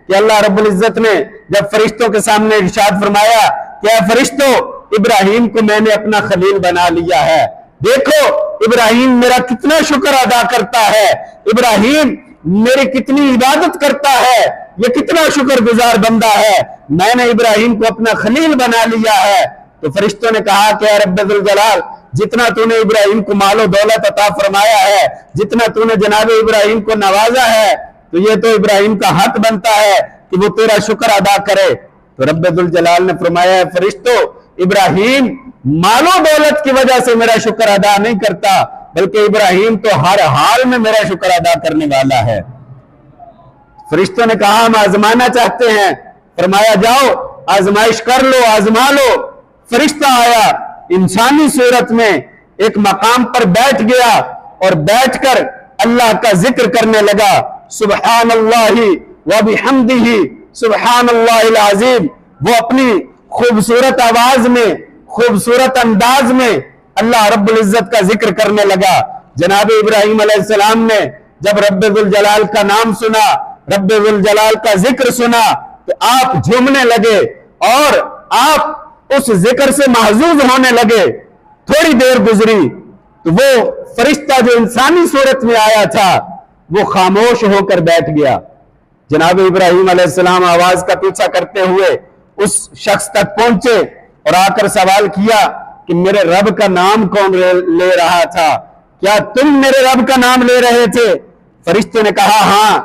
کہ اللہ رب العزت نے جب فرشتوں کے سامنے ارشاد فرمایا کہ اے فرشتوں ابراہیم کو میں نے اپنا خلیل بنا لیا ہے، دیکھو ابراہیم میرا کتنا شکر ادا کرتا ہے، ابراہیم میری کتنی عبادت کرتا ہے، یہ کتنا شکر گزار بندہ ہے، میں نے ابراہیم کو اپنا خلیل بنا لیا ہے۔ تو فرشتوں نے کہا کہ اے رب ذوالجلال جتنا تو نے ابراہیم کو مال و دولت عطا فرمایا ہے، جتنا تو نے جناب ابراہیم کو نوازا ہے، تو یہ تو ابراہیم کا حق بنتا ہے کہ وہ تیرا شکر ادا کرے۔ تو رب ذوالجلال نے فرمایا ہے فرشتوں ابراہیم مال و دولت کی وجہ سے میرا شکر ادا نہیں کرتا، بلکہ ابراہیم تو ہر حال میں میرا شکر ادا کرنے والا ہے۔ فرشتوں نے کہا ہم آزمانا چاہتے ہیں، فرمایا جاؤ آزمائش کر لو، آزما لو۔ فرشتہ آیا انسانی صورت میں، ایک مقام پر بیٹھ گیا اور بیٹھ کر اللہ کا ذکر کرنے لگا، سبحان اللہ و بحمدہ سبحان اللہ العظیم۔ وہ اپنی خوبصورت آواز میں، خوبصورت انداز میں اللہ رب العزت کا ذکر کرنے لگا۔ جناب ابراہیم علیہ السلام نے جب رب ذوالجلال کا نام سنا، رب ذوالجلال کا ذکر سنا، تو آپ جھومنے لگے اور آپ اس ذکر سے محظوظ ہونے لگے۔ تھوڑی دیر گزری تو وہ فرشتہ جو انسانی صورت میں آیا تھا وہ خاموش ہو کر بیٹھ گیا۔ جناب ابراہیم علیہ السلام آواز کا پیچھا کرتے ہوئے اس شخص تک پہنچے اور آ کر سوال کیا کہ میرے رب کا نام کون لے رہا تھا؟ کیا تم میرے رب کا نام لے رہے تھے؟ فرشتے نے کہا ہاں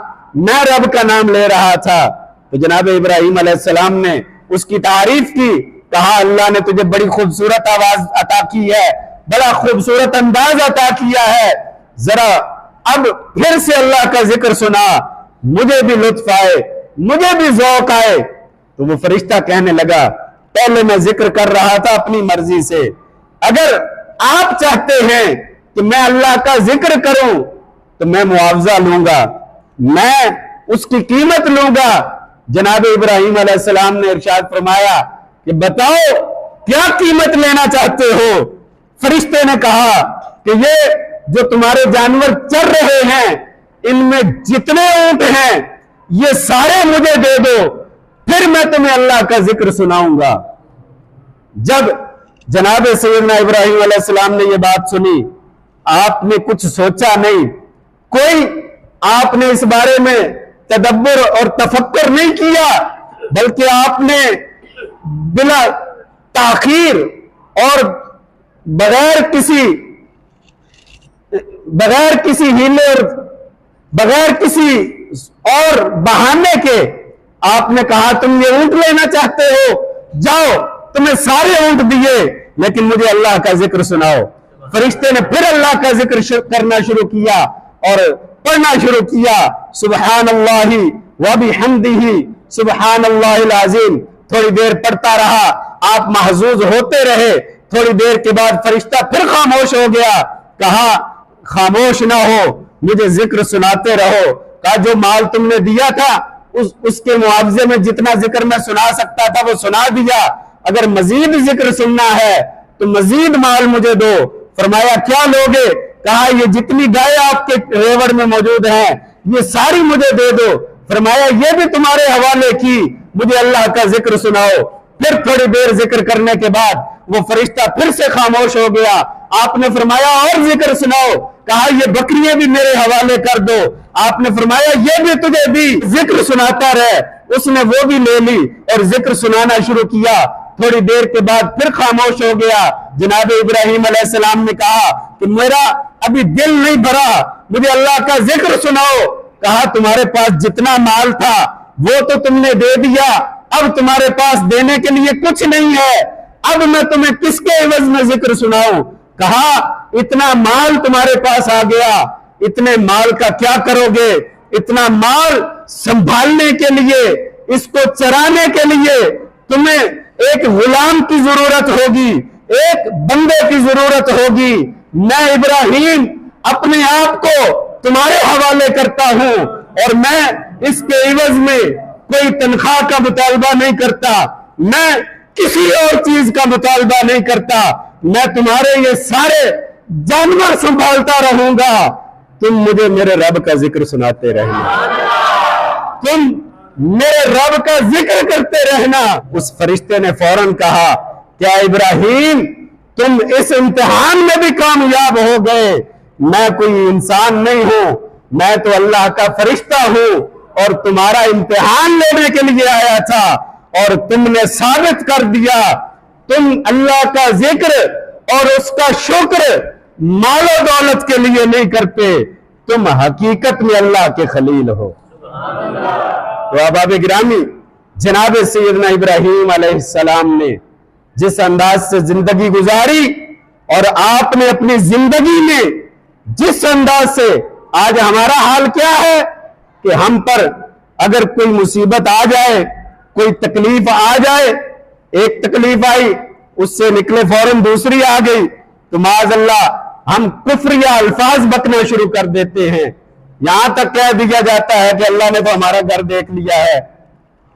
میں رب کا نام لے رہا تھا۔ تو جناب ابراہیم علیہ السلام نے اس کی تعریف کی، کہا اللہ نے تجھے بڑی خوبصورت آواز عطا کی ہے، بڑا خوبصورت انداز عطا کیا ہے، ذرا اب پھر سے اللہ کا ذکر سنا، مجھے بھی لطف آئے، مجھے بھی ذوق آئے۔ تو وہ فرشتہ کہنے لگا پہلے میں ذکر کر رہا تھا اپنی مرضی سے، اگر آپ چاہتے ہیں کہ میں اللہ کا ذکر کروں تو میں معاوضہ لوں گا، میں اس کی قیمت لوں گا۔ جناب ابراہیم علیہ السلام نے ارشاد فرمایا کہ بتاؤ کیا قیمت لینا چاہتے ہو؟ فرشتے نے کہا کہ یہ جو تمہارے جانور چر رہے ہیں ان میں جتنے اونٹ ہیں یہ سارے مجھے دے دو، پھر میں تمہیں اللہ کا ذکر سناؤں گا۔ جب جناب سیدنا ابراہیم علیہ السلام نے یہ بات سنی، آپ نے کچھ سوچا نہیں، کوئی آپ نے اس بارے میں تدبر اور تفکر نہیں کیا، بلکہ آپ نے بلا تاخیر اور بغیر کسی ہیلے اور بغیر کسی اور بہانے کے آپ نے کہا تم یہ اونٹ لینا چاہتے ہو، جاؤ تمہیں سارے اونٹ دیے لیکن مجھے اللہ کا ذکر سناؤ۔ فرشتے نے پھر اللہ کا ذکر کرنا شروع کیا اور پڑھنا شروع کیا، سبحان اللہ و بحمدہ سبحان اللہ العظیم۔ تھوڑی دیر پڑھتا رہا، آپ محظوظ ہوتے رہے۔ تھوڑی دیر کے بعد فرشتہ پھر خاموش ہو گیا، کہا خاموش نہ ہو، مجھے ذکر سناتے رہو۔ کہا جو مال تم نے دیا تھا اس کے معاوضے میں جتنا ذکر میں سنا سکتا تھا وہ سنا دیا، اگر مزید ذکر سننا ہے تو مزید مال مجھے دو۔ فرمایا کیا لوگے؟ کہا یہ جتنی گائے آپ کے ریوڑ میں موجود ہیں یہ ساری مجھے دے دو۔ فرمایا یہ بھی تمہارے حوالے کی، مجھے اللہ کا ذکر سناؤ۔ پھر تھوڑی دیر ذکر کرنے کے بعد وہ فرشتہ پھر سے خاموش ہو گیا۔ آپ نے فرمایا اور ذکر سناؤ۔ کہا یہ بکریاں بھی میرے حوالے کر دو۔ آپ نے فرمایا یہ بھی تجھے بھی ذکر سناتا رہے۔ اس نے وہ بھی لے لی اور ذکر سنانا شروع کیا۔ تھوڑی دیر کے بعد پھر خاموش ہو گیا۔ جناب ابراہیم علیہ السلام نے کہا کہ میرا ابھی دل نہیں بھرا، مجھے اللہ کا ذکر سناؤ۔ کہا تمہارے پاس جتنا مال تھا وہ تو تم نے دے دیا، اب تمہارے پاس دینے کے لیے کچھ نہیں ہے، اب میں تمہیں کس کے عوض میں ذکر سناؤں؟ کہا اتنا مال تمہارے پاس آ گیا، اتنے مال کا کیا کرو گے؟ اتنا مال سنبھالنے کے لیے، اس کو چرانے کے لیے تمہیں ایک غلام کی ضرورت ہوگی، ایک بندے کی ضرورت ہوگی۔ میں ابراہیم اپنے آپ کو تمہارے حوالے کرتا ہوں اور میں اس کے عوض میں کوئی تنخواہ کا مطالبہ نہیں کرتا، میں کسی اور چیز کا مطالبہ نہیں کرتا، میں تمہارے یہ سارے جانور سنبھالتا رہوں گا، تم مجھے میرے رب کا ذکر سناتے رہنا۔ تم میرے رب کا ذکر کرتے رہنا۔ اس فرشتے نے فوراً کہا کیا ابراہیم تم اس امتحان میں بھی کامیاب ہو گئے؟ میں کوئی انسان نہیں ہوں، میں تو اللہ کا فرشتہ ہوں اور تمہارا امتحان لینے کے لیے آیا تھا، اور تم نے ثابت کر دیا تم اللہ کا ذکر اور اس کا شکر مال و دولت کے لیے نہیں کرتے، تم حقیقت میں اللہ کے خلیل ہو۔ تو احباب گرامی، جناب سیدنا ابراہیم علیہ السلام نے جس انداز سے زندگی گزاری، اور آپ نے اپنی زندگی میں جس انداز سے، آج ہمارا حال کیا ہے کہ ہم پر اگر کوئی مصیبت آ جائے، کوئی تکلیف آ جائے، ایک تکلیف آئی اس سے نکلے فوراً دوسری آ گئی تو معاذ اللہ ہم کفریہ الفاظ بکنا شروع کر دیتے ہیں، یہاں تک کہہ دیا جاتا ہے کہ اللہ نے تو ہمارا گھر دیکھ لیا ہے۔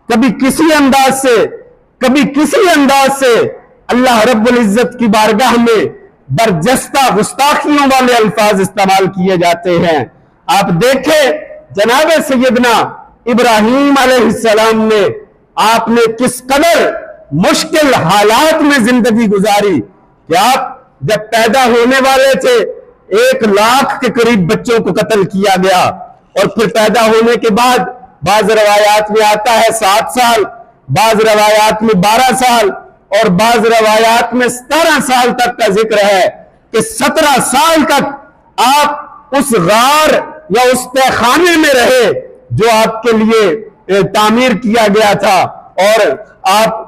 کبھی کسی انداز سے اللہ رب العزت کی بارگاہ میں برجستہ گستاخیوں والے الفاظ استعمال کیے جاتے ہیں۔ آپ دیکھیں جناب سیدنا ابراہیم علیہ السلام نے، آپ نے کس قدر مشکل حالات میں زندگی گزاری کہ آپ جب پیدا ہونے والے تھے 1,00,000 کے قریب بچوں کو قتل کیا گیا، اور پھر پیدا ہونے کے بعد بعض روایات میں آتا ہے 7 سال، بعض روایات میں 12 سال، اور بعض روایات میں 17 سال تک کا ذکر ہے کہ 17 سال تک آپ اس غار یا اس تہ خانے میں رہے جو آپ کے لیے تعمیر کیا گیا تھا، اور آپ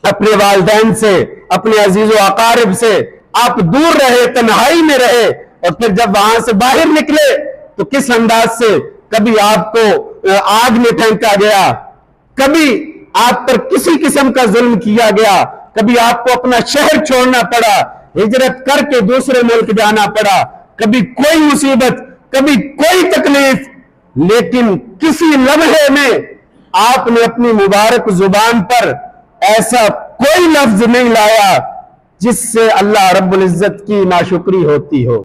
اپنے والدین سے، اپنے عزیز و اقارب سے آپ دور رہے، تنہائی میں رہے، اور پھر جب وہاں سے باہر نکلے تو کس انداز سے کبھی آپ کو آگ میں پھینکا گیا، کبھی آپ پر کسی قسم کا ظلم کیا گیا، کبھی آپ کو اپنا شہر چھوڑنا پڑا، ہجرت کر کے دوسرے ملک جانا پڑا، کبھی کوئی مصیبت، کبھی کوئی تکلیف، لیکن کسی لمحے میں آپ نے اپنی مبارک زبان پر ایسا کوئی لفظ نہیں لایا جس سے اللہ رب العزت کی ناشکری ہوتی ہو۔